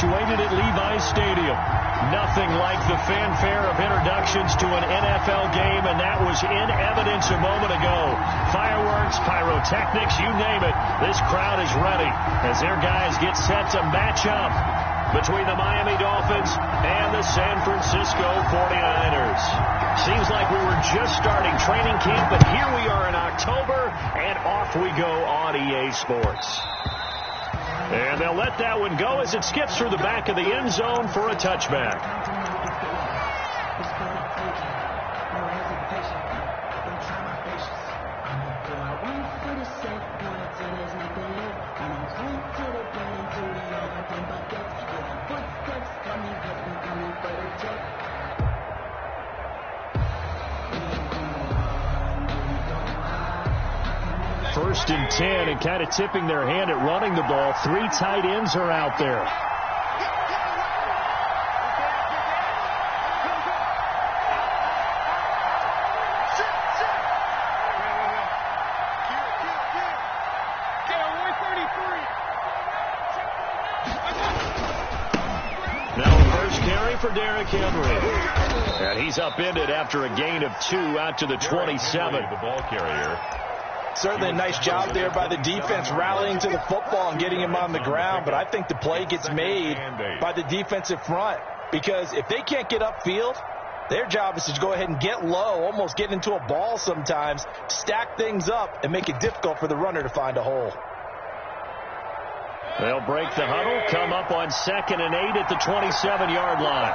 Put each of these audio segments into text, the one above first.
situated at Levi's Stadium. Nothing like the fanfare of introductions to an NFL game, and that was in evidence a moment ago. Fireworks, pyrotechnics, you name it. This crowd is ready as their guys get set to match up between the Miami Dolphins and the San Francisco 49ers. Seems like we were just starting training camp, but here we are in October, and off we go on EA Sports. And they'll let that one go as it skips through the back of the end zone for a touchback. First and 10, and kind of tipping their hand at running the ball. 3 tight ends are out there. Now first carry for Derrick Henry. And he's upended after a gain of 2 out to the 27. The ball carrier. Certainly a nice job there by the defense rallying to the football and getting him on the ground, but I think the play gets made by the defensive front because if they can't get upfield, their job is to go ahead and get low, almost get into a ball sometimes, stack things up, and make it difficult for the runner to find a hole. They'll break the huddle, come up on 2nd and 8 at the 27-yard line.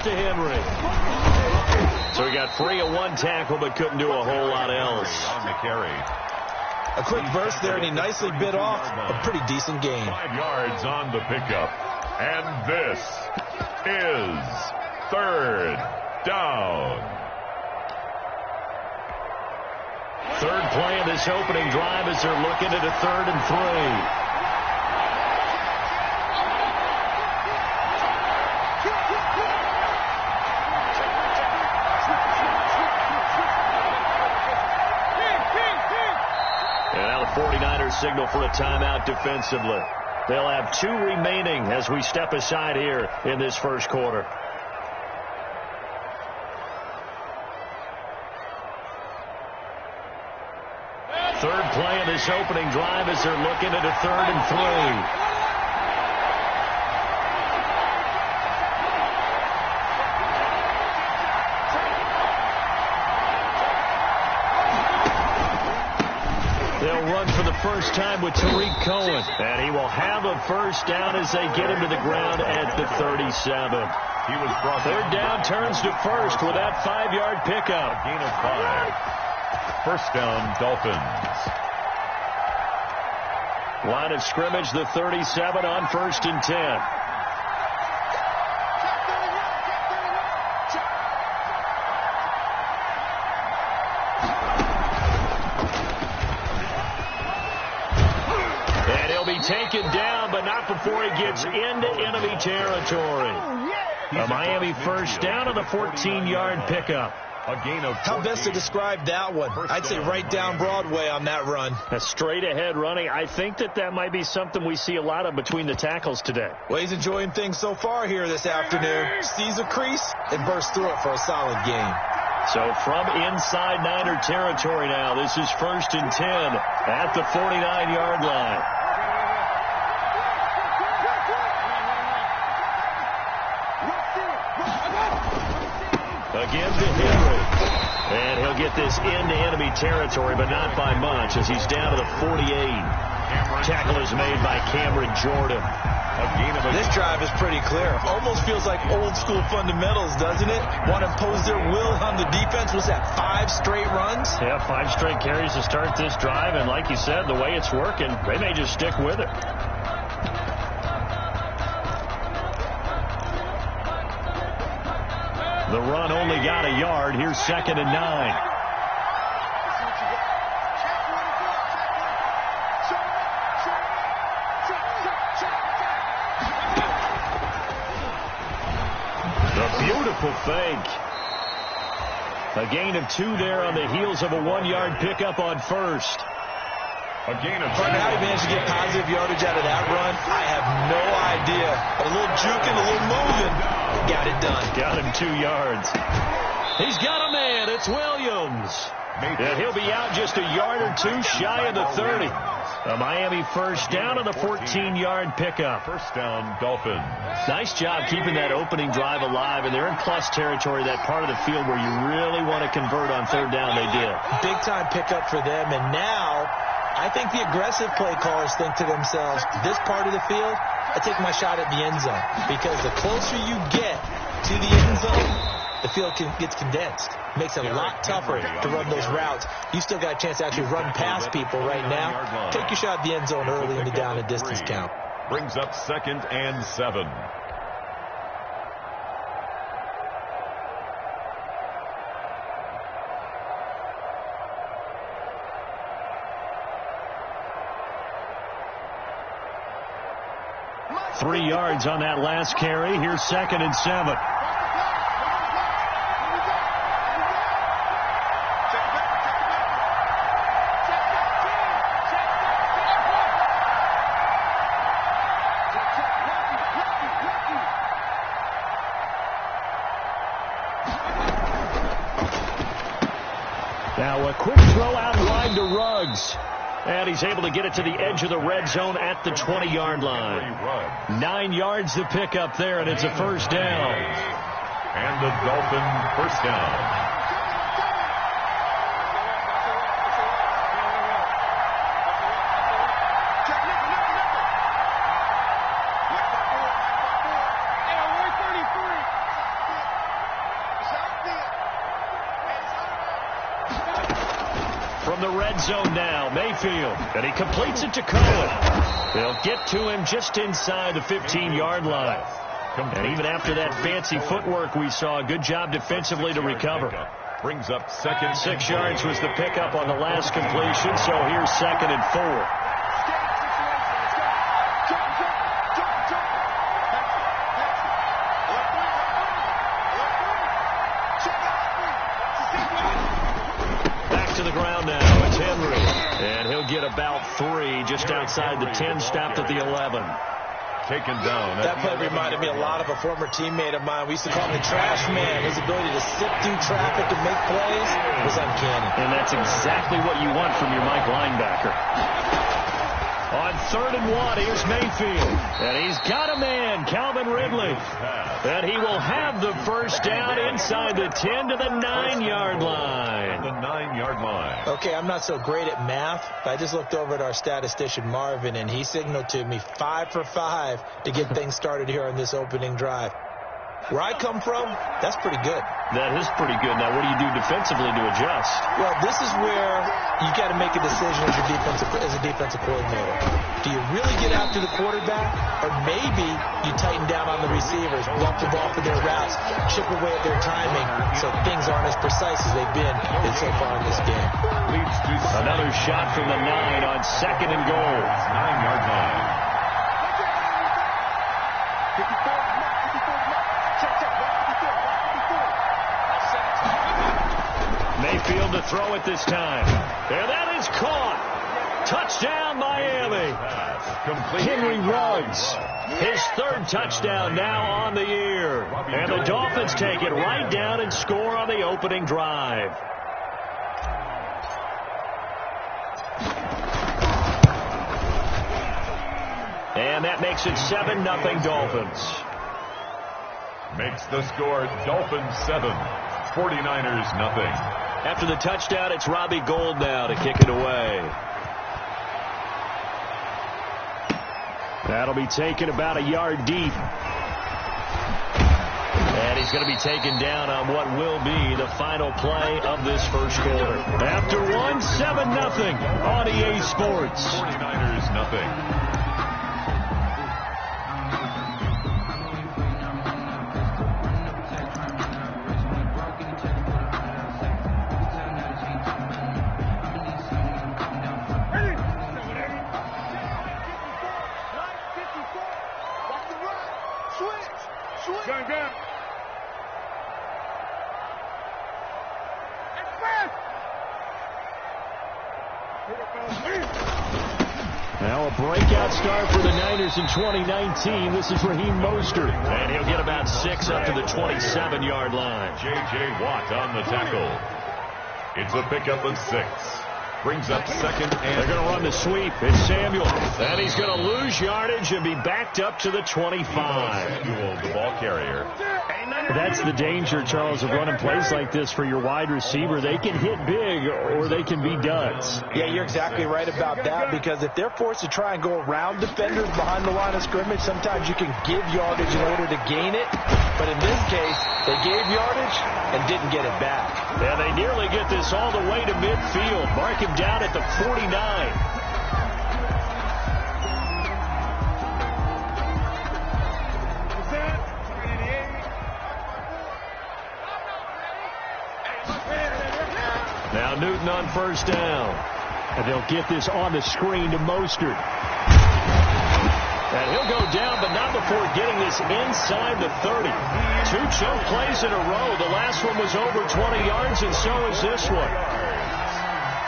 To Henry. So he got free of 1 tackle but couldn't do a whole lot else. On the carry. A quick burst there, and he nicely bit off a pretty decent gain. 5 yards on the pickup. And this is 3rd down. 3rd play of this opening drive as they're looking at a 3rd and 3. And now the 49ers signal for a timeout defensively. They'll have 2 remaining as we step aside here in this first quarter. Third play of this opening drive as they're looking at a 3rd and 3. They'll run for the first time with Tariq Cohen, and he will have a first down as they get him to the ground at the 37. He was brought 3rd down, turns to first with that 5-yard pickup. A gain of 5. First down, Dolphins. Line of scrimmage, the 37 on 1st and 10. Taken down, but not before he gets into enemy territory. A Miami first down on the 14-yard pickup. A gain of 14. How best to describe that one? I'd say right down Broadway on that run. A straight-ahead running. I think that might be something we see a lot of between the tackles today. Well, he's enjoying things so far here this afternoon. Sees a crease and bursts through it for a solid gain. So from inside Niner territory now, this is 1st and 10 at the 49-yard line. Again to Henry. And he'll get this into enemy territory, but not by much as he's down to the 48. Tackle is made by Cameron Jordan. This drive is pretty clear. Almost feels like old school fundamentals, doesn't it? Want to impose their will on the defense. Was that 5 straight runs? Yeah, 5 straight carries to start this drive. And like you said, the way it's working, they may just stick with it. The run only got a yard. Here's 2nd and 9. The Beautiful fake. A gain of 2 there on the heels of a 1-yard pickup on first. A gain of 2. How he managed to get positive yardage out of that run, I have no idea. But a little juking, a little moving, got it done. Got him 2 yards. He's got a man. It's Williams. And he'll be out just a yard or 2 shy of the 30. A Miami first down on the 14-yard pickup. First down, Dolphins. Nice job keeping that opening drive alive, and they're in plus territory, that part of the field where you really want to convert on third down. They did. Big-time pickup for them, and now I think the aggressive play callers think to themselves, this part of the field, I take my shot at the end zone, because the closer you get to the end zone, the field gets condensed. Makes it a lot tougher to run those routes. You still got a chance to actually run past people right now. Take your shot at the end zone early in the down and distance count. Brings up 2nd and 7. Three yards on that last carry. Here's 2nd and 7. Now a quick throw out wide to Ruggs. And he's able to get it to the edge of the red zone at the 20-yard line. 9 yards to pick up there, and it's a first down. And the Dolphin first down. From the red zone now, Mayfield, and he completes it to Cohen. They'll get to him just inside the 15-yard line. And even after that fancy footwork we saw, good job defensively to recover. Brings up 2nd. 6 yards was the pickup on the last completion, so here's 2nd and 4. To the ground now. It's Henry. And he'll get about 3 just outside the 10, stopped at the 11. Taken down. That play reminded me a lot of a former teammate of mine. We used to call him the trash man. His ability to sift through traffic and make plays was uncanny. And that's exactly what you want from your Mike linebacker. On 3rd and 1, here's Mayfield. And he's got a man, Calvin Ridley. And he will have the first down inside the 10 to the 9-yard line. The 9-yard line. Okay, I'm not so great at math, but I just looked over at our statistician, Marvin, and he signaled to me 5 for 5 to get things started here on this opening drive. Where I come from, that's pretty good. That is pretty good. Now, what do you do defensively to adjust? Well, this is where you got to make a decision as a defensive coordinator. Do you really get after the quarterback, or maybe you tighten down on the receivers, bump the ball for their routes, chip away at their timing, so things aren't as precise as they've been so far in this game. Another shot from the 9 on 2nd and goal. 9-yard line. Mayfield to throw it this time. And that is caught. Touchdown, Miami. Henry Ruggs. His 3rd touchdown now on the year. And the Dolphins take it right down and score on the opening drive. And that makes it 7-0 Dolphins. Makes the score Dolphins 7, 49ers nothing. After the touchdown, it's Robbie Gould now to kick it away. That'll be taken about a yard deep. And he's going to be taken down on what will be the final play of this first quarter. After one, 7-0 on EA Sports. 49ers nothing. Now a breakout start for the Niners in 2019. This is Raheem Mostert. And he'll get about 6 up to the 27-yard line. J.J. Watt on the tackle. It's a pickup of 6. Brings up second and... They're going to run the sweep. It's Samuel. And he's going to lose yardage and be backed up to the 25. Samuel, the ball carrier. That's the danger, Charles, of running plays like this for your wide receiver. They can hit big or they can be duds. Yeah, you're exactly right about that, because if they're forced to try and go around defenders behind the line of scrimmage, sometimes you can give yardage in order to gain it. But in this case, they gave yardage and didn't get it back. Yeah, they nearly get this all the way to midfield. Mark him down at the 49. Now Newton on first down. And they'll get this on the screen to Mostert. And he'll go down, but not before getting this inside the 30. 2 choke plays in a row. The last one was over 20 yards, and so is this one.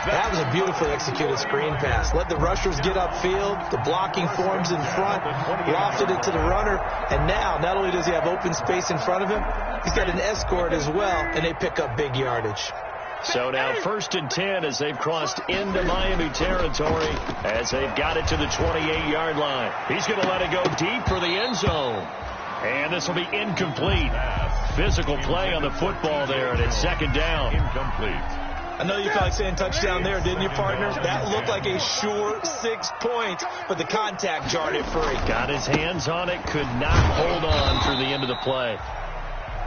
That was a beautifully executed screen pass. Let the rushers get upfield. The blocking forms in front. Lofted it to the runner. And now, not only does he have open space in front of him, he's got an escort as well, and they pick up big yardage. So now 1st and 10 as they've crossed into Miami territory as they've got it to the 28-yard line. He's going to let it go deep for the end zone. And this will be incomplete. Physical play on the football there, and it's 2nd down. Incomplete. I know you felt like saying touchdown there, didn't you, partner? That looked like a sure 6 points, but the contact jarred it free. Got his hands on it, could not hold on through the end of the play.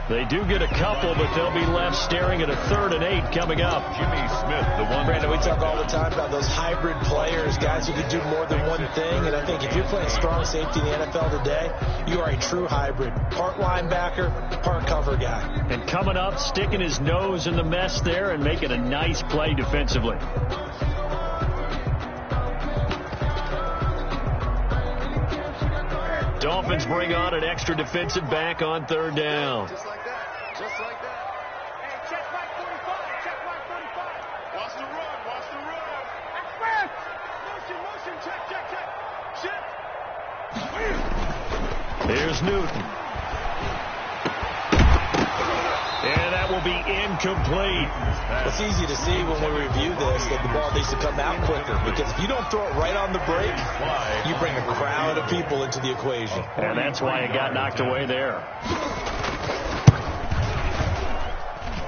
They do get a couple, but they'll be left staring at a 3rd and 8 coming up. Jimmy Smith, the one. Brandon, we talk all the time about those hybrid players, guys who can do more than one thing. And I think if you're playing strong safety in the NFL today, you are a true hybrid. Part linebacker, part cover guy. And coming up, sticking his nose in the mess there and making a nice play defensively. Dolphins bring on an extra defensive back on 3rd down. Just like that. Just like that. Hey, check back 45. Check back 45. Watch the run. Watch the run. Express. Motion. Check. Here's Newton. And that will be incomplete. It's easy to see when we review this that the ball needs to come out quicker, because if you don't throw it right on the break, you bring a crowd of people into the equation. And that's why it got knocked away there.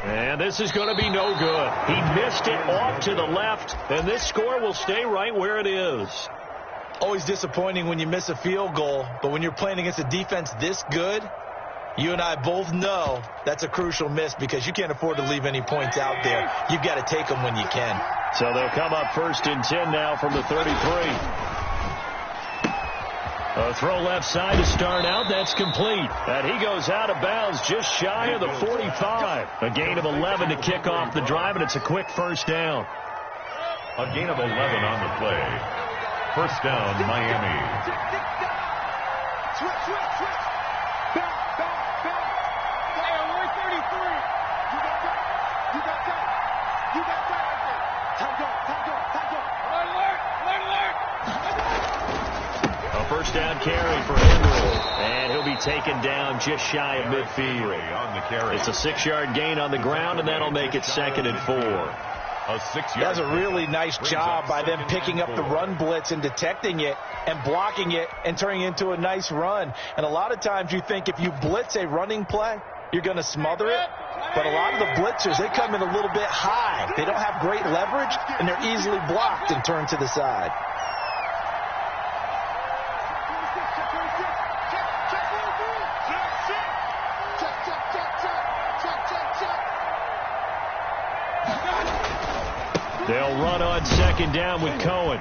And this is going to be no good. He missed it off to the left, and this score will stay right where it is. Always disappointing when you miss a field goal, but when you're playing against a defense this good, you and I both know that's a crucial miss, because you can't afford to leave any points out there. You've got to take them when you can. So they'll come up 1st and 10 now from the 33. A throw left side to start out. That's complete. And he goes out of bounds just shy of the 45. A gain of 11 to kick off the drive, and it's a quick 1st down. A gain of 11 on the play. 1st down, Miami. Switch. Back. Player 133. You got that. Time go. Alert. A 1st down carry for Henry. And he'll be taken down just shy of midfield. On the carry. It's a 6-yard gain on the ground, and that'll make it 2nd and 4. A 6-yard. That's a really nice job by them picking up the run blitz and detecting it and blocking it and turning it into a nice run. And a lot of times you think if you blitz a running play, you're going to smother it. But a lot of the blitzers, they come in a little bit high. They don't have great leverage, and they're easily blocked and turned to the side. They'll run on 2nd down with Cohen.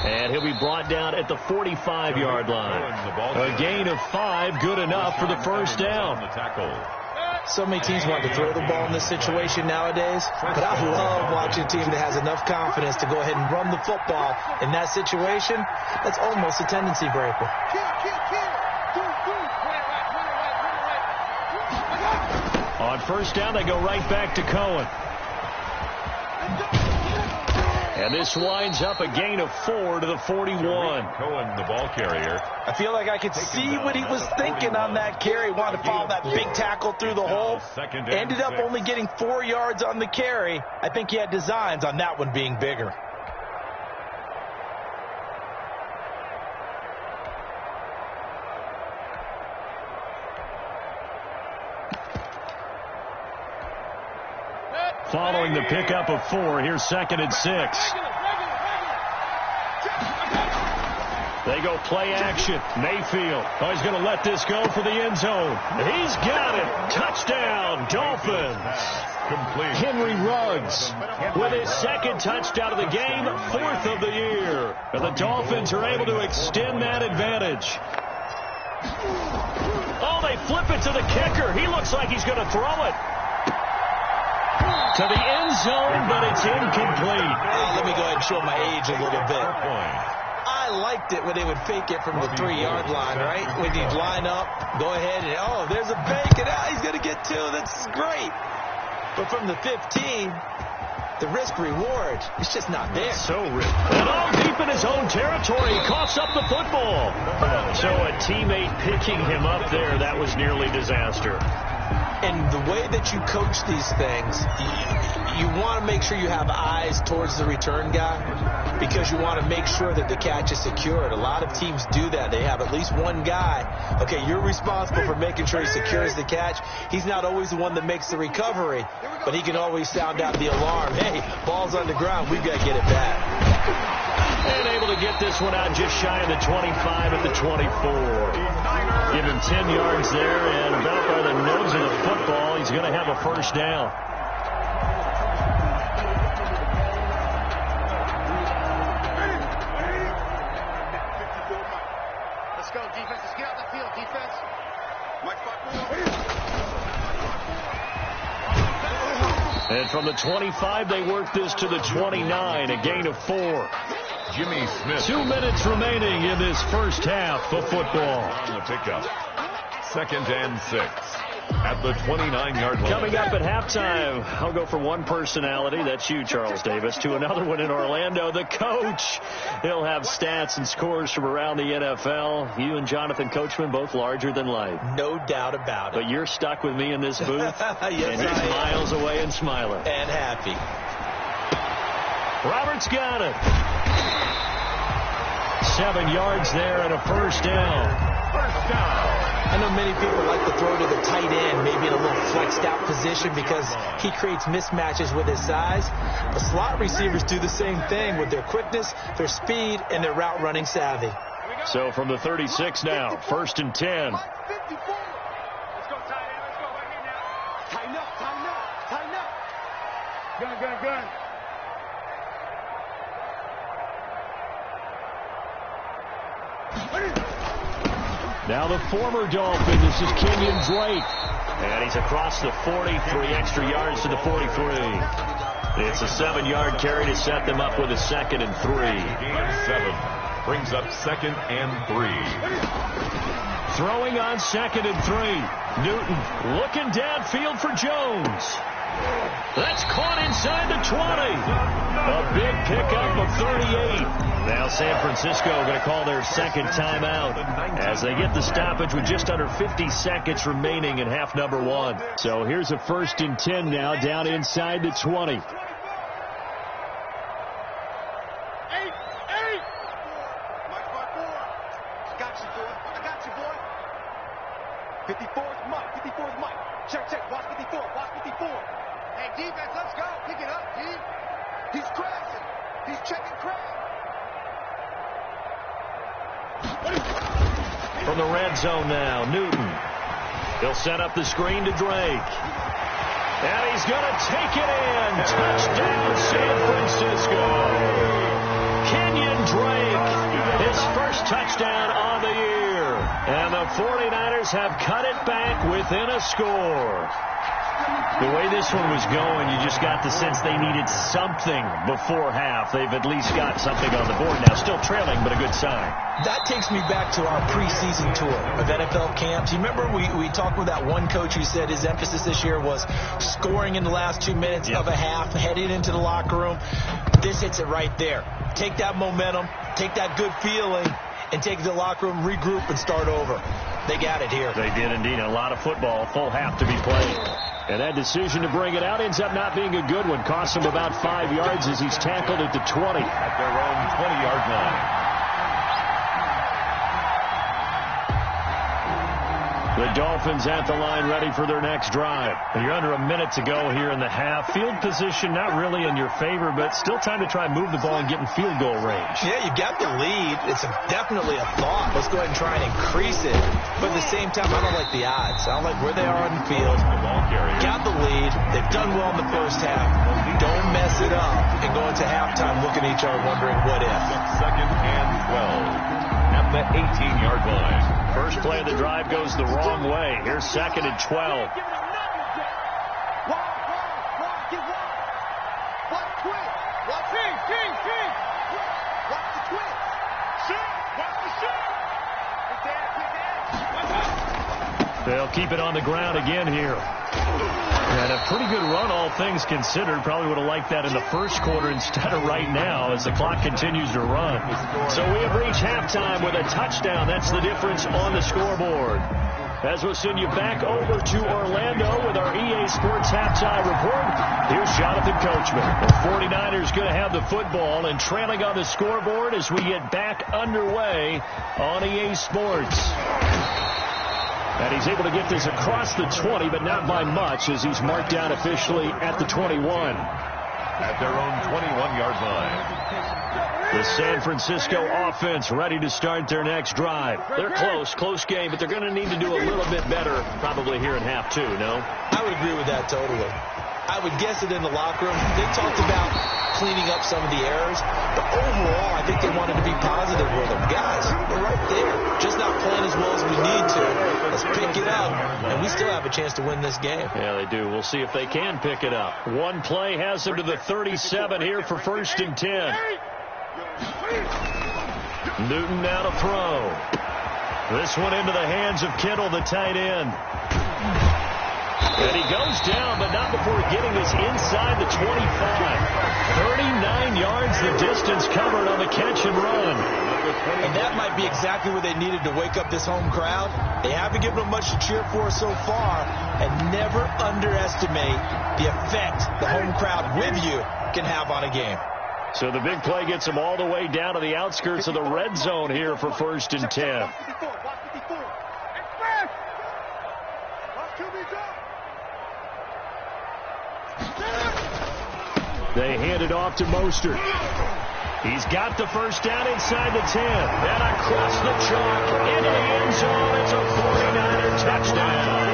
And he'll be brought down at the 45-yard line. A gain of 5, good enough for the 1st down. So many teams want to throw the ball in this situation nowadays, but I love watching a team that has enough confidence to go ahead and run the football. In that situation, that's almost a tendency breaker. On 1st down, they go right back to Cohen. And this winds up a gain of 4 to the 41. Cohen, the ball carrier. I feel like I could see what he was thinking on that carry. Wanted to follow that big tackle through the hole. Ended up only getting 4 yards on the carry. I think he had designs on that one being bigger. Following the pickup of 4, here's 2nd and 6. They go play action. Mayfield. Oh, he's going to let this go for the end zone. He's got it. Touchdown, Dolphins. Complete. Henry Ruggs with his 2nd touchdown of the game, 4th of the year. And the Dolphins are able to extend that advantage. Oh, they flip it to the kicker. He looks like he's going to throw it to the end zone, but it's incomplete. Let me go ahead and show my age a little bit. I liked it when they would fake it from the 3-yard line, right? When you'd line up, go ahead and, oh, there's a fake, and he's going to get 2. That's great. But from the 15, the risk-reward, it's just not there. So risk. And all deep in his own territory, he coughs up the football. So a teammate picking him up there, that was nearly disaster. And the way that you coach these things, you want to make sure you have eyes towards the return guy because you want to make sure that the catch is secured. A lot of teams do that. They have at least one guy. Okay, you're responsible for making sure he secures the catch. He's not always the one that makes the recovery, but he can always sound out the alarm. Hey, ball's on the ground. We've got to get it back. And able to get this one out just shy of the 25 at the 24. Give him 10 yards there, and about by the nose of the football, he's going to have a first down. Let's go, defense. Let's get out the field, defense. And from the 25, they work this to the 29, a gain of 4. Jimmy Smith. 2 minutes remaining in this first half of football. On the pickup. 2nd and 6 at the 29-yard line. Coming up at halftime, I'll go from one personality, that's you, Charles Davis, to another one in Orlando, the coach. He'll have stats and scores from around the NFL. You and Jonathan Coachman, both larger than life. No doubt about it. But you're stuck with me in this booth, Yes, and he's miles away and smiling. And happy. Roberts got it. 7 yards there and a first down. First down. I know many people like to throw to the tight end, maybe in a little flexed out position because he creates mismatches with his size. But slot receivers do the same thing with their quickness, their speed, and their route running savvy. So from the 36 now, 1st and 10. Let's go, tight end. Let's go right here now. Tighten up, tighten up, tighten up. Gun. Now the former Dolphin, this is Kenyon Drake. And he's across the 40, 3 extra yards to the 43. It's a 7-yard carry to set them up with a 2nd and 3. Gain of 7 brings up 2nd and 3. Throwing on 2nd and 3. Newton looking downfield for Jones. That's caught inside the 20. A big pickup of 38. Now San Francisco going to call their 2nd timeout as they get the stoppage with just under 50 seconds remaining in half number 1. So here's a 1st and 10 now down inside the 20. Check. Watch 54. Hey, defense, let's go. Pick it up, D. He's crashing. He's checking crash. From the red zone now, Newton. He'll set up the screen to Drake. And he's going to take it in. Touchdown, San Francisco. Kenyon Drake, his first touchdown on the year. And the 49ers have cut it back within a score. The way this one was going, you just got the sense they needed something before half. They've at least got something on the board now. Still trailing, but a good sign. That takes me back to our preseason tour of NFL camps. You remember we talked with that one coach who said his emphasis this year was scoring in the last 2 minutes of a half, heading into the locker room. This hits it right there. Take that momentum, take that good feeling, and take it to the locker room, regroup, and start over. They got it here. They did indeed. A lot of football, full half to be played. And that decision to bring it out ends up not being a good one. Costs him about 5 yards as he's tackled at the 20. At their own 20-yard line. The Dolphins at the line ready for their next drive. You're under a minute to go here in the half. Field position not really in your favor, but still time to try and move the ball and get in field goal range. Yeah, you got the lead. It's definitely a thought. Let's go ahead and try and increase it. But at the same time, I don't like the odds. I don't like where they are on the field. Got the lead. They've done well in the first half. Don't mess it up and go into halftime looking at each other wondering what if. Second and 12. At the 18-yard line. First play of the drive goes the wrong way. Here's second and 12. They'll keep it on the ground again here. And a pretty good run, all things considered. Probably would have liked that in the first quarter instead of right now as the clock continues to run. So we have reached halftime with a touchdown. That's the difference on the scoreboard. As we'll send you back over to Orlando with our EA Sports Halftime Report, here's Jonathan Coachman. The 49ers going to have the football and trailing on the scoreboard as we get back underway on EA Sports. And he's able to get this across the 20, but not by much as he's marked down officially at the 21. At their own 21-yard line. The San Francisco offense ready to start their next drive. They're close game, but they're going to need to do a little bit better probably here in half two, no? I would agree with that totally. I would guess it in the locker room. They talked about cleaning up some of the errors, but overall, I think they wanted to be positive with them. Guys, we're right there. Just not playing as well as we need to. Let's pick it up, and we still have a chance to win this game. Yeah, they do. We'll see if they can pick it up. One play has them to the 37 here for first and 10. Newton now to throw. This one into the hands of Kittle, the tight end. And he goes down, but not before getting this inside the 25. 39 yards the distance covered on the catch and run. And that might be exactly what they needed to wake up this home crowd. They haven't given them much to cheer for so far, and never underestimate the effect the home crowd with you can have on a game. So the big play gets them all the way down to the outskirts of the red zone here for first and 10. They hand it off to Mostert. He's got the first down inside the 10. And across the chalk into the end zone. It's a 49er touchdown.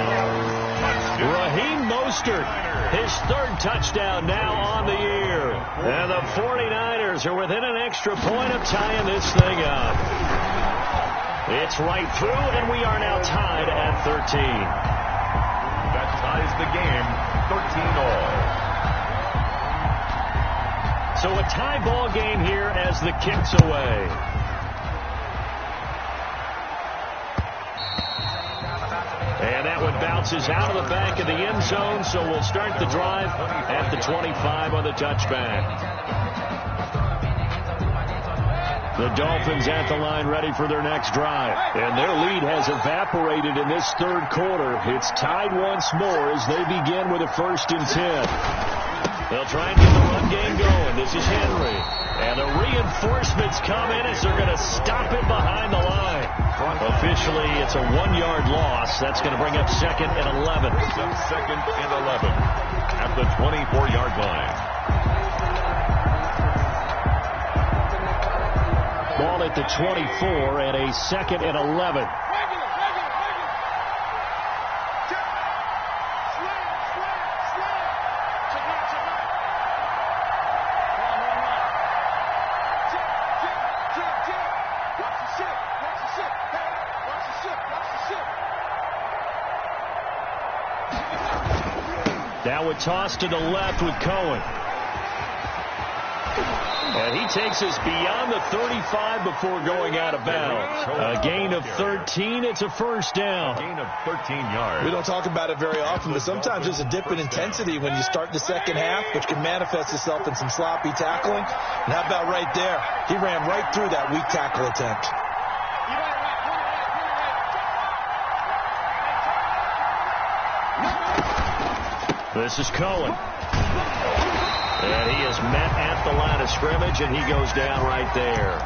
Raheem Mostert, his third touchdown now on the year. And the 49ers are within an extra point of tying this thing up. It's right through, and we are now tied at 13. That ties the game 13 all. So a tie ball game here as the kick's away. And that one bounces out of the back of the end zone, so we'll start the drive at the 25 on the touchback. The Dolphins at the line ready for their next drive. And their lead has evaporated in this third quarter. It's tied once more as they begin with a first and 10. They'll try and get the run game going. This is Henry. And the reinforcements come in as they're going to stop it behind the line. Officially, it's a 1-yard loss. That's going to bring up second and 11. Second and 11 at the 24-yard line. Ball at the 24 and a second and 11. Now a toss to the left with Cohen. And he takes us beyond the 35 before going out of bounds. A gain of 13. It's a first down. Gain of 13 yards. We don't talk about it very often, but sometimes there's a dip in intensity when you start the second half, which can manifest itself in some sloppy tackling. And how about right there? He ran right through that weak tackle attempt. This is Cohen. And he is met at the line of scrimmage, and he goes down right there.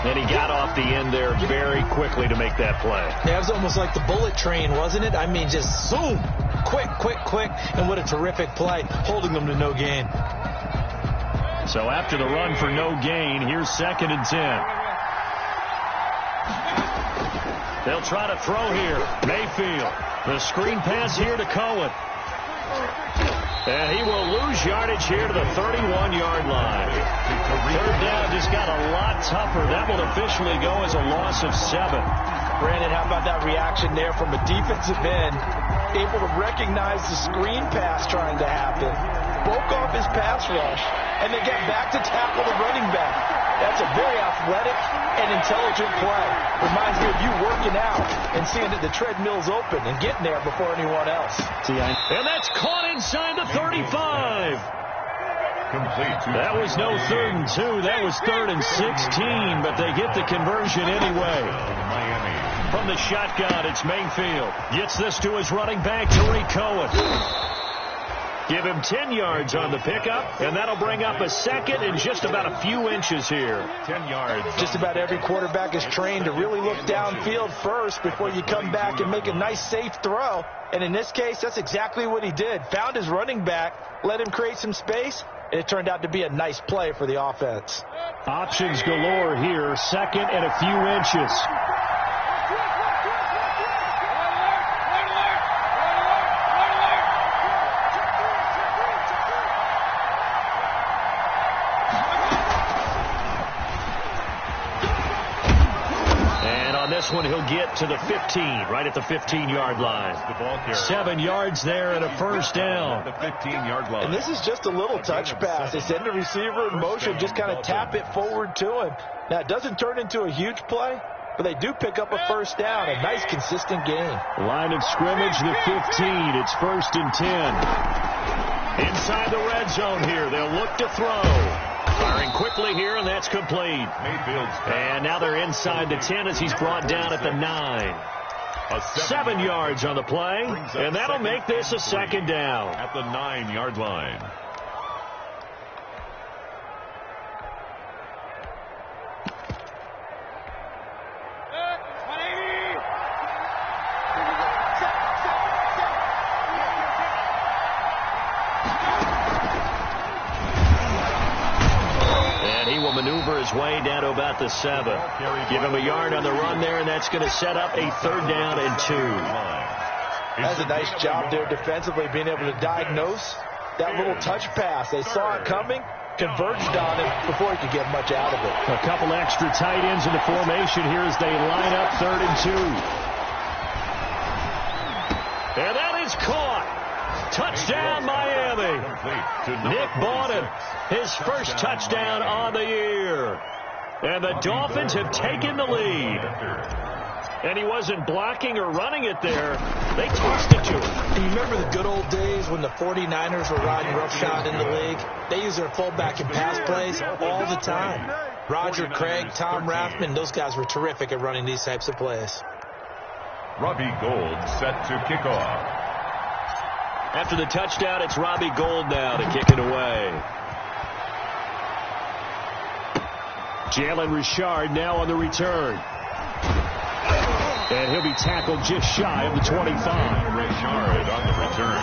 And he got off the end there very quickly to make that play. Yeah, it was almost like the bullet train, wasn't it? I mean, just zoom. Quick, quick, quick. And what a terrific play, holding them to no gain. So after the run for no gain, here's 2nd and 10. They'll try to throw here. Mayfield. The screen pass here to Cohen. And he will lose yardage here to the 31-yard line. Third down just got a lot tougher. That will officially go as a loss of 7. Brandon, how about that reaction there from a defensive end? Able to recognize the screen pass trying to happen. Broke off his pass rush. And then get back to tackle the running back. That's a very athletic and intelligent play. Reminds me of you working out and seeing that the treadmill's open and getting there before anyone else. And that's caught inside the 35. Complete. That was no 3rd and 2. That was 3rd and 16, but they get the conversion anyway. Miami. From the shotgun, it's Mayfield. Gets this to his running back, Tariq Cohen. Give him 10 yards on the pickup, and that'll bring up a second in just about a few inches here. 10 yards. Just about every quarterback is trained to really look downfield first before you come back and make a nice, safe throw. And in this case, that's exactly what he did. Found his running back, let him create some space, and it turned out to be a nice play for the offense. Options galore here, 2nd and a few inches. This one he'll get to the 15, right at the 15-yard line. 7 yards there and a first down. The 15-yard line. And this is just a little touch pass. They send the receiver in motion, just kind of tap it forward to him. Now, it doesn't turn into a huge play, but they do pick up a first down, a nice, consistent gain. Line of scrimmage, the 15. It's 1st and 10. Inside the red zone here, they'll look to throw. Firing quickly here, and that's complete. And now they're inside the 10 as he's brought down at the 9. 7 yards on the play, and that'll make this a 2nd down. At the 9-yard line. Maneuver his way down to about the 7. Give him a yard on the run there, and that's going to set up a 3rd down and 2. That's a nice job there defensively, being able to diagnose that little touch pass. They saw it coming, converged on it before he could get much out of it. A couple extra tight ends in the formation here as they line up 3rd and 2. And that is caught. Touchdown, Miami. Nick Bawden, his first touchdown on the year. And the Dolphins have taken the lead. And he wasn't blocking or running it there. They tossed it to him. And you remember the good old days when the 49ers were riding roughshod in the league? They use their fullback and pass plays all the time. Roger Craig, Tom Rathman, those guys were terrific at running these types of plays. Robbie Gould set to kick off. After the touchdown, it's Robbie Gould now to kick it away. Jalen Richard now on the return. And he'll be tackled just shy of the 25. Richard on the return.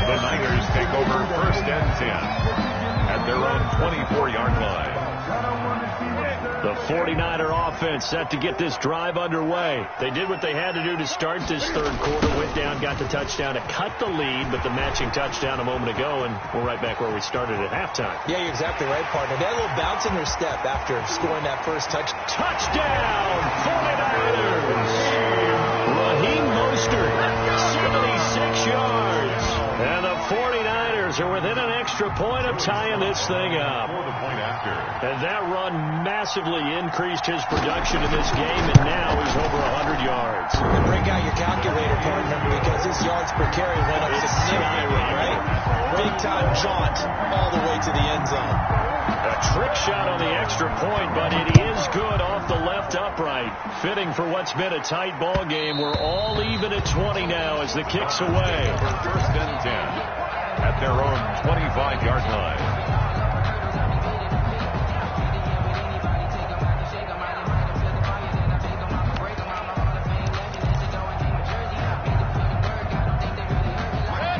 The Niners take over 1st and 10 at their own 24-yard line. The 49er offense set to get this drive underway. They did what they had to do to start this 3rd quarter. Went down, got the touchdown to cut the lead, but the matching touchdown a moment ago, and we're right back where we started at halftime. Yeah, you're exactly right, partner. They had a little bounce in their step after scoring that first touchdown. Touchdown, 49ers! Raheem Mostert, 76 yards. And Bears are within an extra point of tying this thing up. And that run massively increased his production in this game, and now he's over 100 yards. And break out your calculator, partner, because his yards per carry went up significantly, right? Big-time jaunt all the way to the end zone. A trick shot on the extra point, but it is good off the left upright. Fitting for what's been a tight ball game. We're all even at 20 now as the kick's away. First and 10 at their own 25-yard line.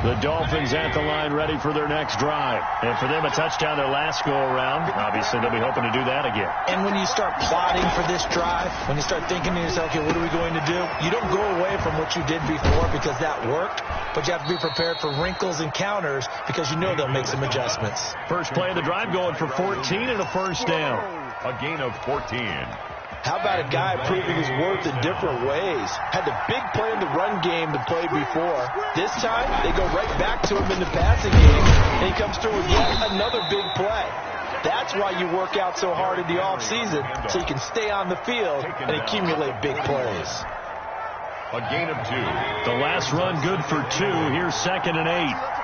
The Dolphins at the line ready for their next drive. And for them, a touchdown their last go-around. Obviously, they'll be hoping to do that again. And when you start plotting for this drive, when you start thinking to yourself, okay, what are we going to do? You don't go away from what you did before because that worked, but you have to be prepared for wrinkles and counters because you know they'll make some adjustments. First play of the drive going for 14 and a first down. A gain of 14. How about a guy proving his worth in different ways? Had the big play in the run game to play before. This time, they go right back to him in the passing game, and he comes through with yet another big play. That's why you work out so hard in the offseason, so you can stay on the field and accumulate big plays. A gain of 2. The last run good for 2. Here's 2nd and 8.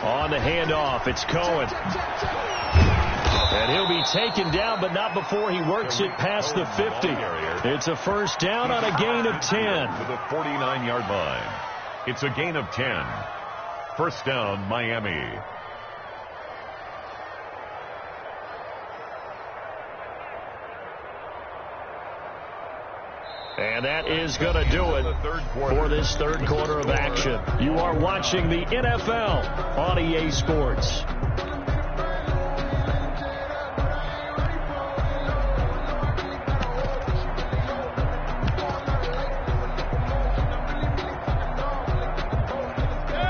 On the handoff, it's Cohen. And he'll be taken down, but not before he works it past the 50. It's a first down on a gain of 10. To the 49-yard line. It's a gain of 10. First down, Miami. And that is going to do it for this third quarter of action. You are watching the NFL on EA Sports.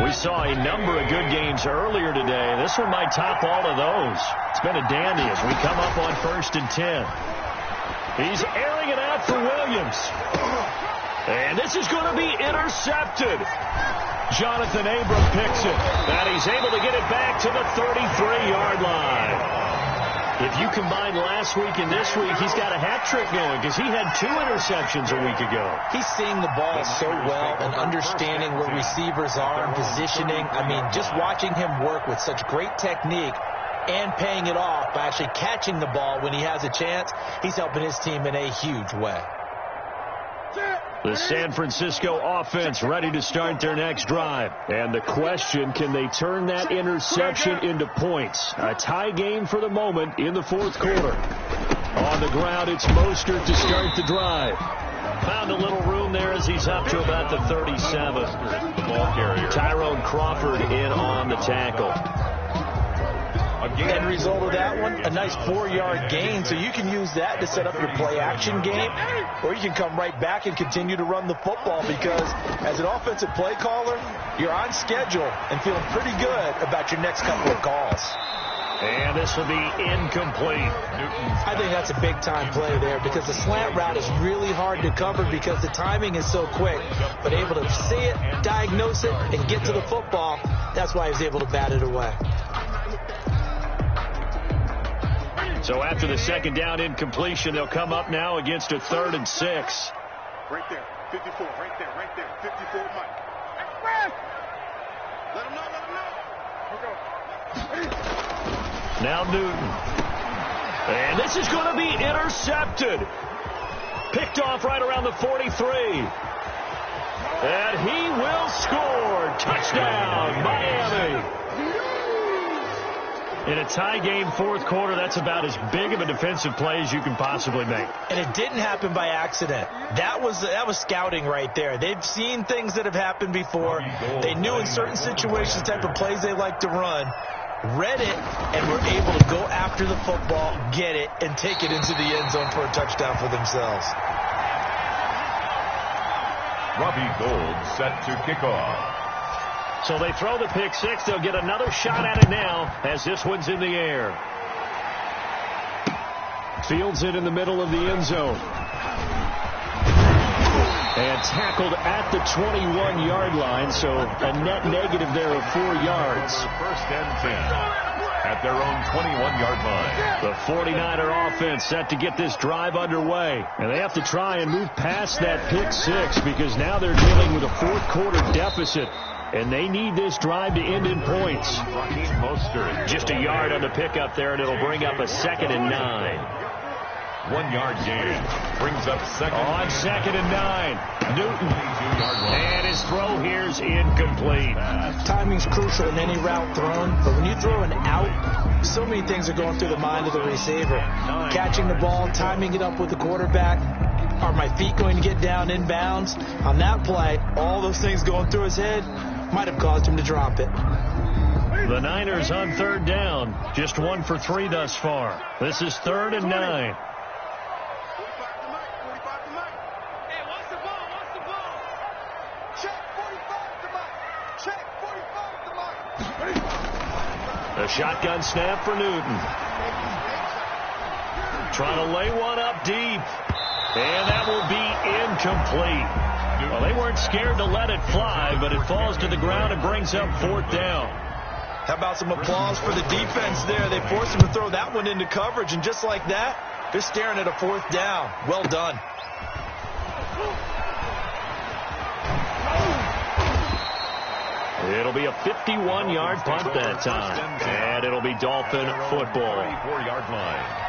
We saw a number of good games earlier today. This one might top all of those. It's been a dandy as we come up on 1st and 10. He's airing it out for Williams. And this is going to be intercepted. Jonathan Abram picks it. And he's able to get it back to the 33-yard line. If you combine last week and this week, he's got a hat trick going because he had 2 interceptions a week ago. He's seeing the ball so well and understanding where receivers are and positioning. I mean, just watching him work with such great technique and paying it off by actually catching the ball when he has a chance, he's helping his team in a huge way. The San Francisco offense ready to start their next drive. And the question, can they turn that interception into points? A tie game for the moment in the fourth quarter. On the ground, it's Mostert to start the drive. Found a little room there as he's up to about the 37. Ball carrier. Tyrone Crawford in on the tackle. End result of that one, a nice 4-yard gain, so you can use that to set up your play-action game, or you can come right back and continue to run the football because as an offensive play caller, you're on schedule and feeling pretty good about your next couple of calls. And this will be incomplete. I think that's a big-time play there because the slant route is really hard to cover because the timing is so quick, but able to see it, diagnose it, and get to the football, that's why he was able to bat it away. So after the second down incompletion, they'll come up now against a 3rd and 6. Right there, 54, right there, 54, Mike. Let him know. Here we go. Now Newton. And this is going to be intercepted. Picked off right around the 43. And he will score. Touchdown, Miami. In a tie game fourth quarter, that's about as big of a defensive play as you can possibly make. And it didn't happen by accident. That was scouting right there. They've seen things that have happened before. They knew in certain situations the type of plays they like to run, read it, and were able to go after the football, get it, and take it into the end zone for a touchdown for themselves. Robbie Gould set to kick off. So they throw the pick six. They'll get another shot at it now as this one's in the air. Fields it in the middle of the end zone. And tackled at the 21-yard line, so a net negative there of 4 yards. First and 10 at their own 21-yard line. The 49er offense set to get this drive underway. And they have to try and move past that pick six because now they're dealing with a fourth-quarter deficit. And they need this drive to end in points. Just a yard on the pickup there, and it'll bring up a 2nd and 9. 1 yard gain brings up second. On 2nd and 9. Newton. And his throw here's incomplete. Timing's crucial in any route thrown, but when you throw an out, so many things are going through the mind of the receiver. Catching the ball, timing it up with the quarterback. Are my feet going to get down inbounds? On that play, all those things going through his head might have caused him to drop it. The Niners on 3rd down. Just 1 for 3 thus far. This is 3rd and 9. A shotgun snap for Newton. Trying to lay one up deep. And that will be incomplete. Well, they weren't scared to let it fly, but it falls to the ground and brings up 4th down. How about some applause for the defense there? They forced him to throw that one into coverage, and just like that, they're staring at a 4th down. Well done. It'll be a 51-yard punt that time. And it'll be Dolphin football. 34-yard line.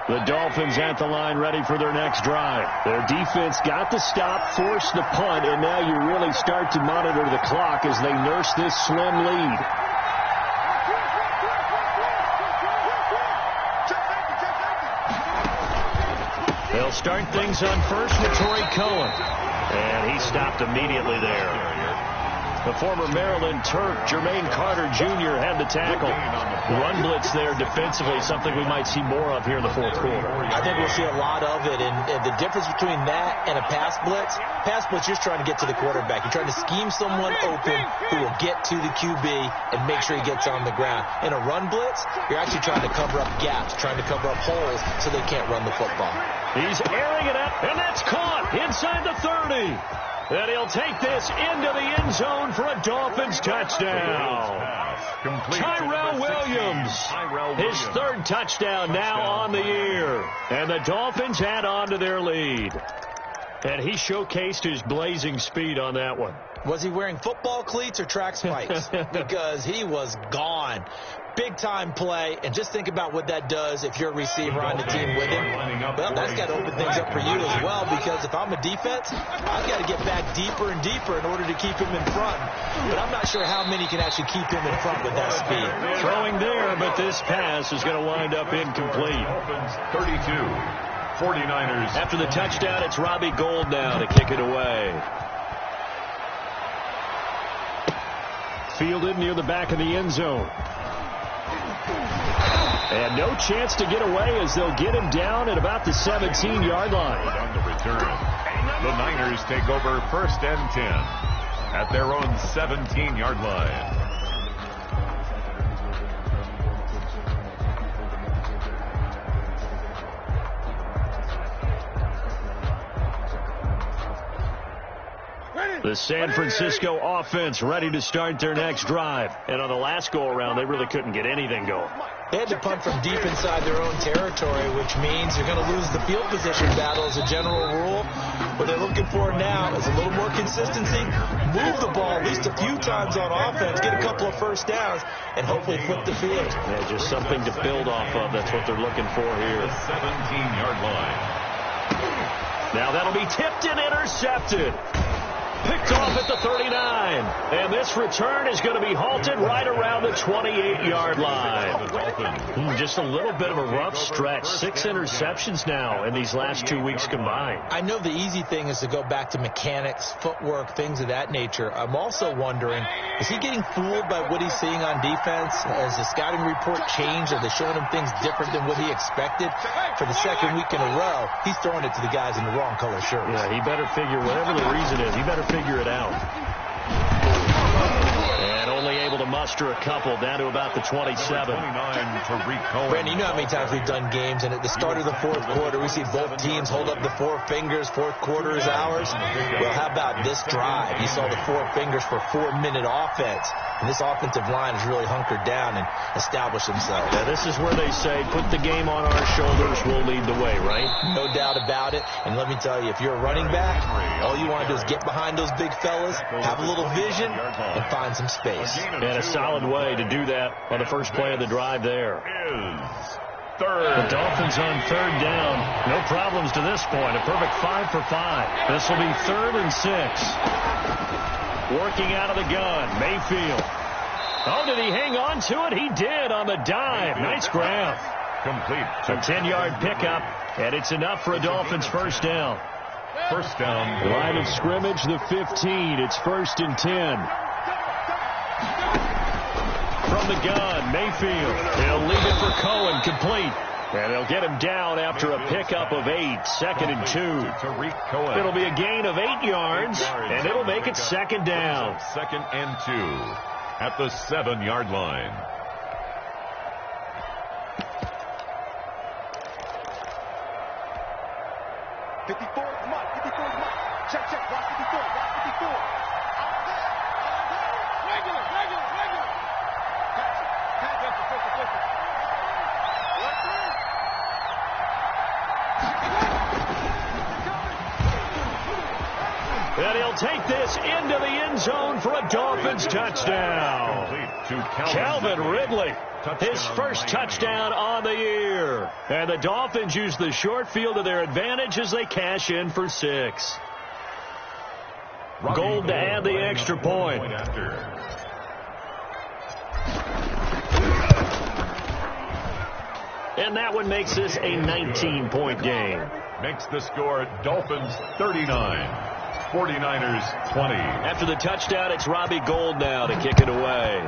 The Dolphins at the line ready for their next drive. Their defense got the stop, forced the punt, and now you really start to monitor the clock as they nurse this slim lead. They'll start things on first with Torrey Cohen. And he stopped immediately there. The former Maryland Terp, Jermaine Carter Jr. had the tackle. Run blitz there defensively, something we might see more of here in the fourth quarter. I think we'll see a lot of it, and the difference between that and a pass blitz, you're trying to get to the quarterback. You're trying to scheme someone open who will get to the QB and make sure he gets on the ground. In a run blitz, you're actually trying to cover up gaps, trying to cover up holes so they can't run the football. He's airing it up, and that's caught inside the 30. And he'll take this into the end zone for a Dolphins touchdown. Tyrell Williams, his 3rd touchdown now on the year. And the Dolphins add on to their lead. And he showcased his blazing speed on that one. Was he wearing football cleats or track spikes? Because he was gone. Big-time play, and just think about what that does if you're a receiver on the team with him. Well, that's got to open things up for you as well, because if I'm a defense, I've got to get back deeper and deeper in order to keep him in front. But I'm not sure how many can actually keep him in front with that speed. Throwing there, but this pass is going to wind up incomplete. 32, 49ers. After the touchdown, it's Robbie Gould now to kick it away. Fielded near the back of the end zone. And no chance to get away as they'll get him down at about the 17-yard line. On the return, the Niners take over 1st and 10 at their own 17-yard line. The San Francisco offense ready to start their next drive. And on the last go-around, they really couldn't get anything going. They had to punt from deep inside their own territory, which means they're going to lose the field position battle as a general rule. What they're looking for now is a little more consistency, move the ball at least a few times on offense, get a couple of first downs, and hopefully flip the field. Yeah, just something to build off of. That's what they're looking for here. The 17-yard line. Now that'll be tipped and intercepted. Picked picked off at the 39. And this return is going to be halted right around the 28-yard line. Just a little bit of a rough stretch. 6 interceptions now in these last 2 weeks combined. I know the easy thing is to go back to mechanics, footwork, things of that nature. I'm also wondering, is he getting fooled by what he's seeing on defense? Has the scouting report changed? Are they showing him things different than what he expected? For the second week in a row, he's throwing it to the guys in the wrong color shirts. Yeah, he better figure, whatever the reason is, he better figure it out. And only able to muster a couple down to about the 27. Brandon, you know how many times we've done games, and at the start of the fourth quarter, we see both teams hold up the 4 fingers, fourth quarter is ours. Well, how about this drive? You saw the 4 fingers for 4-minute offense, and this offensive line has really hunkered down and established themselves. Yeah, this is where they say, put the game on our shoulders, we'll lead the way, right? No doubt about it, and let me tell you, if you're a running back, all you want to do is get behind those big fellas, have a little vision, and find some space. And a solid way to do that on the first play of the drive there. Third. The Dolphins on third down. No problems to this point. A perfect 5 for 5. This will be 3rd and 6. Working out of the gun. Mayfield. Oh, did he hang on to it? He did on the dive. Nice grab. Complete. A 10-yard pickup, and it's enough for a Dolphins first down. First down. Line of scrimmage, the 15. It's 1st and 10. From the gun, Mayfield. He'll leave it for Cohen, complete. And they'll get him down after a pickup of 8, 2nd and 2. It'll be a gain of 8 yards, and it'll make it 2nd down. 2nd and 2 at the 7-yard line. Check, block 54, block 54. Regular. And he'll take this into the end zone for a Dolphins touchdown. Calvin Ridley, his first touchdown on the year. And the Dolphins use the short field to their advantage as they cash in for 6. Gold to add the extra point. And that one makes this a 19-point game. Makes the score Dolphins 39. 49ers 20. After the touchdown, it's Robbie Gould now to kick it away.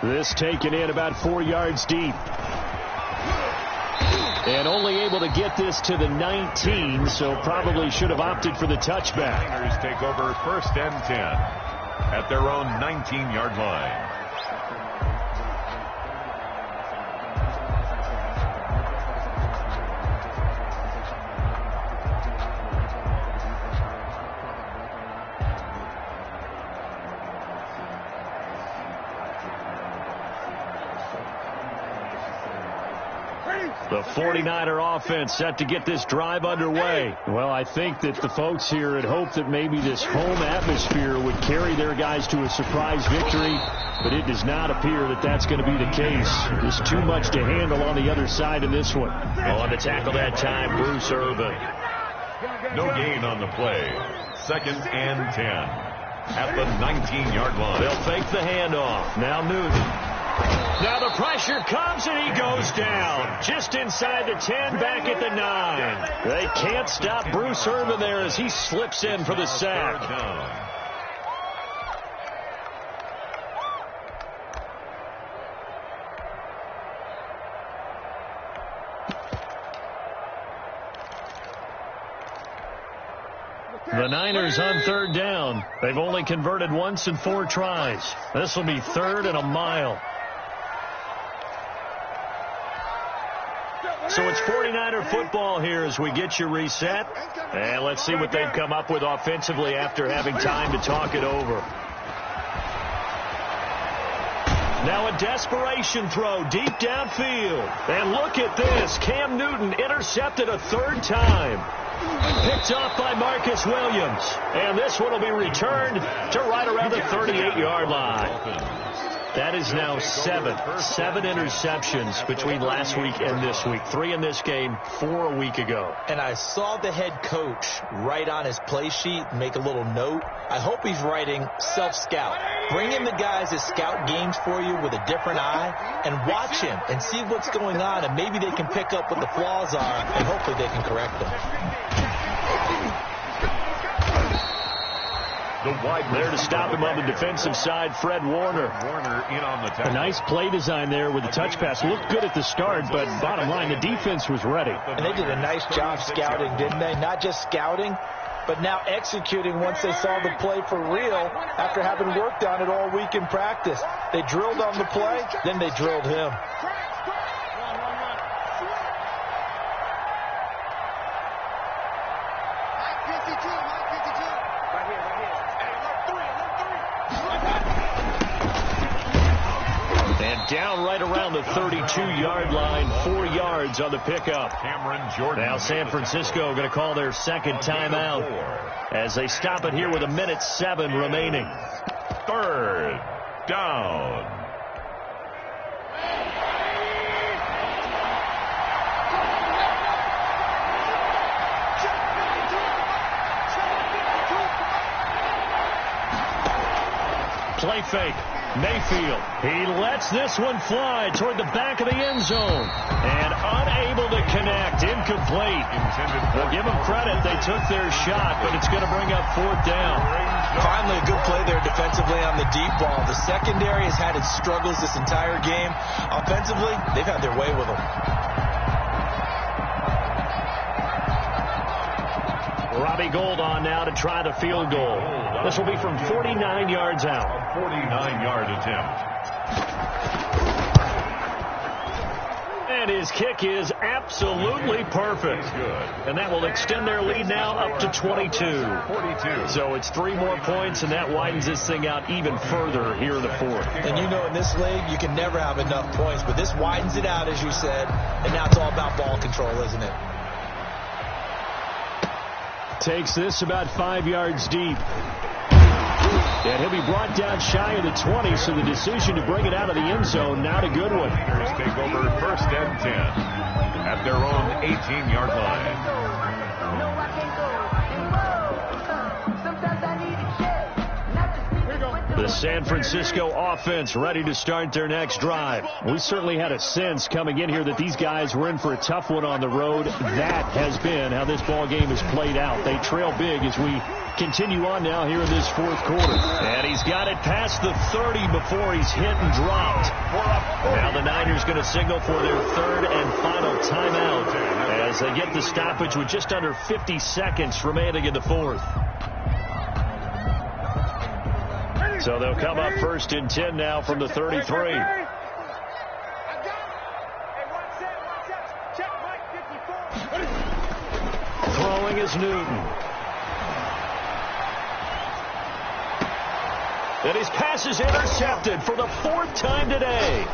This taken in about 4 yards deep. And only able to get this to the 19, so probably should have opted for the touchback. Niners take over 1st and 10 at their own 19-yard line. The 49er offense set to get this drive underway. Well, I think that the folks here had hoped that maybe this home atmosphere would carry their guys to a surprise victory, but it does not appear that that's going to be the case. There's too much to handle on the other side in this one. On the tackle that time, Bruce Irvin. No gain on the play. 2nd and 10 at the 19-yard line. They'll fake the handoff. Now Newton. Now the pressure comes and he goes down. Just inside the 10, back at the 9. They can't stop Bruce Irvin there as he slips in for the sack. The Niners on third down. They've only converted once in 4 tries. This will be 3rd and a mile. So it's 49er football here as we get you reset. And let's see what they've come up with offensively after having time to talk it over. Now a desperation throw deep downfield. And look at this. Cam Newton intercepted a 3rd time. Picked off by Marcus Williams. And this one will be returned to right around the 38-yard line. That is now 7 interceptions between last week and this week. 3 in this game, 4 a week ago. And I saw the head coach write on his play sheet, make a little note. I hope he's writing self-scout. Bring in the guys that scout games for you with a different eye and watch him and see what's going on, and maybe they can pick up what the flaws are, and hopefully they can correct them. There to stop him on the defensive side, Fred Warner. Warner in on the tackle. A nice play design there with the touch pass. Looked good at the start, but bottom line, the defense was ready. And they did a nice job scouting, didn't they? Not just scouting, but now executing once they saw the play for real after having worked on it all week in practice. They drilled on the play, then they drilled him. Down right around the 32-yard line, 4 yards on the pickup. Cameron Jordan. Now San Francisco going to call their second timeout as they stop it here with 1:07 remaining. 3rd down. Play fake. Mayfield, he lets this one fly toward the back of the end zone and unable to connect, incomplete. Well, give them credit, they took their shot, but it's going to bring up 4th down. Finally a good play there defensively on the deep ball. The secondary has had its struggles this entire game. Offensively, they've had their way with them. Robbie Gould on now to try the field goal. This will be from 49 yards out. 49-yard attempt. And his kick is absolutely perfect. Good. And that will extend their lead now up to 22. 42. So it's 3 more points, and that widens this thing out even further here in the 4th. And you know in this league, you can never have enough points, but this widens it out, as you said, and now it's all about ball control, isn't it? Takes this about 5 yards deep. And he'll be brought down shy of the 20, so the decision to bring it out of the end zone, not a good one. Niners take over 1st and 10 at their own 18-yard line. The San Francisco offense ready to start their next drive. We certainly had a sense coming in here that these guys were in for a tough one on the road. That has been how this ball game has played out. They trail big as we continue on now here in this 4th quarter. And he's got it past the 30 before he's hit and dropped. Now the Niners going to signal for their 3rd and final timeout as they get the stoppage with just under 50 seconds remaining in the 4th. So they'll come up 1st and 10 now from the 33. Throwing is Newton. And his pass is intercepted for the 4th time today.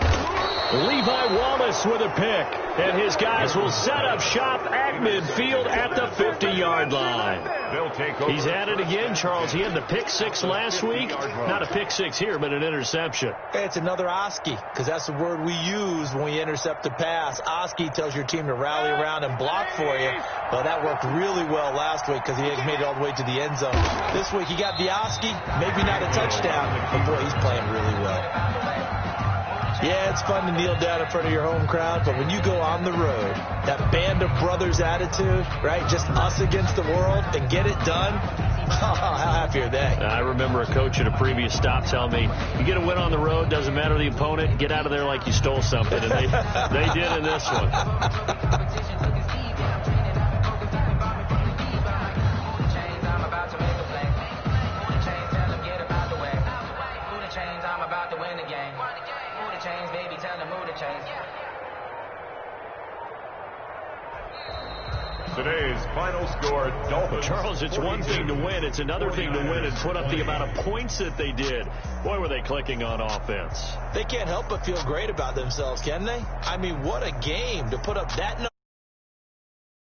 Levi Wallace with a pick. And his guys will set up shop at midfield at the 50-yard line. They'll take over. He's at it again, Charles. He had the pick 6 last week. Not a pick 6 here, but an interception. Hey, it's another Oski, because that's the word we use when we intercept a pass. Oski tells your team to rally around and block for you. Well, that worked really well last week because he made it all the way to the end zone. This week he got the Oski, maybe not a touchdown, but boy, he's playing really well. Yeah, it's fun to kneel down in front of your home crowd, but when you go on the road, that band of brothers attitude, right, just us against the world, and get it done, how happy are they? I remember a coach at a previous stop telling me, you get a win on the road, doesn't matter the opponent, get out of there like you stole something, and they did in this one. Today's final score, Dolphins. Charles, it's one thing to win. It's another thing to win and put up the amount of points that they did. Boy, were they clicking on offense. They can't help but feel great about themselves, can they? I mean, what a game to put up that number.